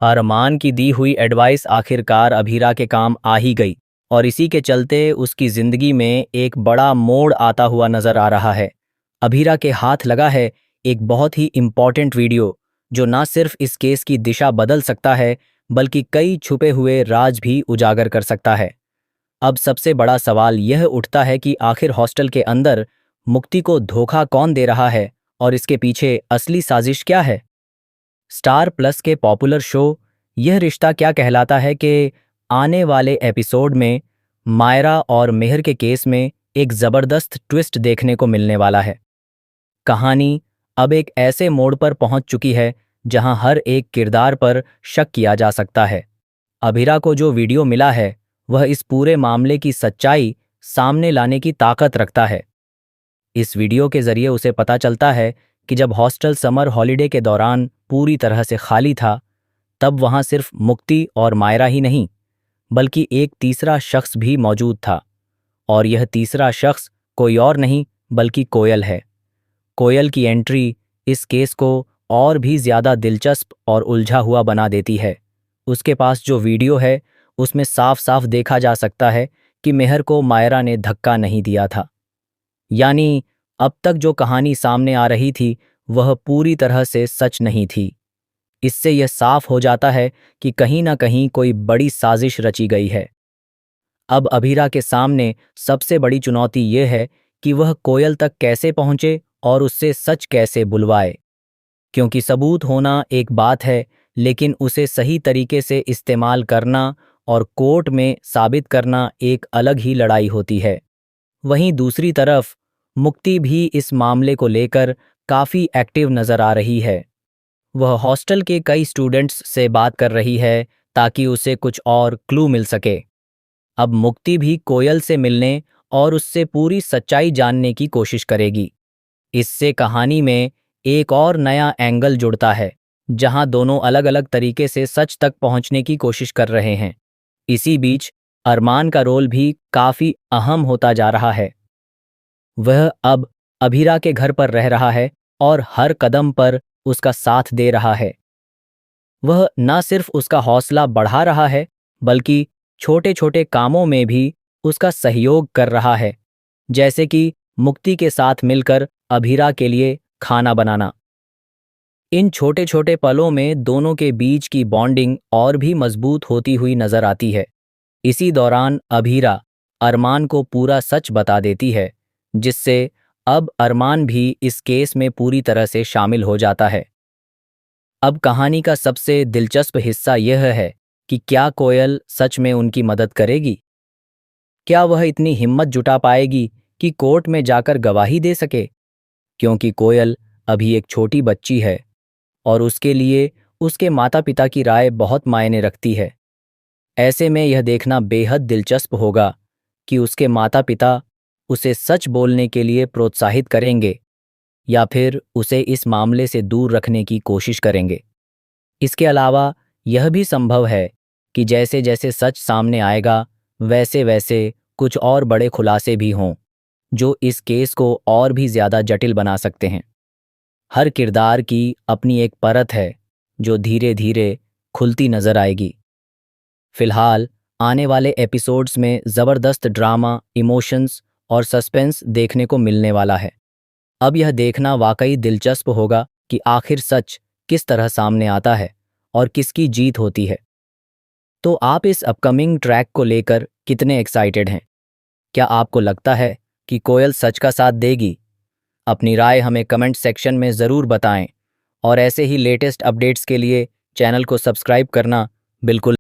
अरमान की दी हुई एडवाइस आखिरकार अभीरा के काम आ ही गई और इसी के चलते उसकी जिंदगी में एक बड़ा मोड़ आता हुआ नजर आ रहा है। अभीरा के हाथ लगा है एक बहुत ही इम्पॉर्टेंट वीडियो जो ना सिर्फ इस केस की दिशा बदल सकता है बल्कि कई छुपे हुए राज भी उजागर कर सकता है। अब सबसे बड़ा सवाल यह उठता है कि आखिर हॉस्टल के अंदर मुक्ति को धोखा कौन दे रहा है और इसके पीछे असली साजिश क्या है। स्टार प्लस के पॉपुलर शो यह रिश्ता क्या कहलाता है कि आने वाले एपिसोड में मायरा और मेहर के केस में एक जबरदस्त ट्विस्ट देखने को मिलने वाला है। कहानी अब एक ऐसे मोड़ पर पहुंच चुकी है जहां हर एक किरदार पर शक किया जा सकता है। अभिरा को जो वीडियो मिला है वह इस पूरे मामले की सच्चाई सामने लाने की ताकत रखता है। इस वीडियो के जरिए उसे पता चलता है कि जब हॉस्टल समर हॉलिडे के दौरान पूरी तरह से खाली था तब वहां सिर्फ मुक्ति और मायरा ही नहीं बल्कि एक तीसरा शख्स भी मौजूद था। और यह तीसरा शख्स कोई और नहीं बल्कि कोयल है। कोयल की एंट्री इस केस को और भी ज्यादा दिलचस्प और उलझा हुआ बना देती है। उसके पास जो वीडियो है उसमें साफ साफ देखा जा सकता है कि मेहर को मायरा ने धक्का नहीं दिया था। यानी अब तक जो कहानी सामने आ रही थी वह पूरी तरह से सच नहीं थी। इससे यह साफ हो जाता है कि कहीं ना कहीं कोई बड़ी साजिश रची गई है। अब अभीरा के सामने सबसे बड़ी चुनौती यह है कि वह कोयल तक कैसे पहुंचे और उससे सच कैसे बुलवाए, क्योंकि सबूत होना एक बात है लेकिन उसे सही तरीके से इस्तेमाल करना और कोर्ट में साबित करना एक अलग ही लड़ाई होती है। वहीं दूसरी तरफ मुक्ति भी इस मामले को लेकर काफी एक्टिव नजर आ रही है। वह हॉस्टल के कई स्टूडेंट्स से बात कर रही है ताकि उसे कुछ और क्लू मिल सके। अब मुक्ति भी कोयल से मिलने और उससे पूरी सच्चाई जानने की कोशिश करेगी। इससे कहानी में एक और नया एंगल जुड़ता है जहां दोनों अलग अलग तरीके से सच तक पहुंचने की कोशिश कर रहे हैं। इसी बीच अरमान का रोल भी काफी अहम होता जा रहा है। वह अब अभीरा के घर पर रह रहा है और हर कदम पर उसका साथ दे रहा है। वह न सिर्फ उसका हौसला बढ़ा रहा है बल्कि छोटे छोटे कामों में भी उसका सहयोग कर रहा है, जैसे कि मुक्ति के साथ मिलकर अभीरा के लिए खाना बनाना। इन छोटे छोटे पलों में दोनों के बीच की बॉन्डिंग और भी मजबूत होती हुई नजर आती है। इसी दौरान अभीरा अरमान को पूरा सच बता देती है, जिससे अब अरमान भी इस केस में पूरी तरह से शामिल हो जाता है। अब कहानी का सबसे दिलचस्प हिस्सा यह है कि क्या कोयल सच में उनकी मदद करेगी? क्या वह इतनी हिम्मत जुटा पाएगी कि कोर्ट में जाकर गवाही दे सके? क्योंकि कोयल अभी एक छोटी बच्ची है और उसके लिए उसके माता-पिता की राय बहुत मायने रखती है। ऐसे में यह देखना बेहद दिलचस्प होगा कि उसके माता-पिता उसे सच बोलने के लिए प्रोत्साहित करेंगे या फिर उसे इस मामले से दूर रखने की कोशिश करेंगे। इसके अलावा यह भी संभव है कि जैसे जैसे सच सामने आएगा वैसे वैसे कुछ और बड़े खुलासे भी हों जो इस केस को और भी ज्यादा जटिल बना सकते हैं। हर किरदार की अपनी एक परत है जो धीरे धीरे खुलती नजर आएगी। फिलहाल आने वाले एपिसोड्स में जबरदस्त ड्रामा, इमोशंस और सस्पेंस देखने को मिलने वाला है। अब यह देखना वाकई दिलचस्प होगा कि आखिर सच किस तरह सामने आता है और किसकी जीत होती है। तो आप इस अपकमिंग ट्रैक को लेकर कितने एक्साइटेड हैं? क्या आपको लगता है कि कोयल सच का साथ देगी? अपनी राय हमें कमेंट सेक्शन में ज़रूर बताएं और ऐसे ही लेटेस्ट अपडेट्स के लिए चैनल को सब्सक्राइब करना बिल्कुल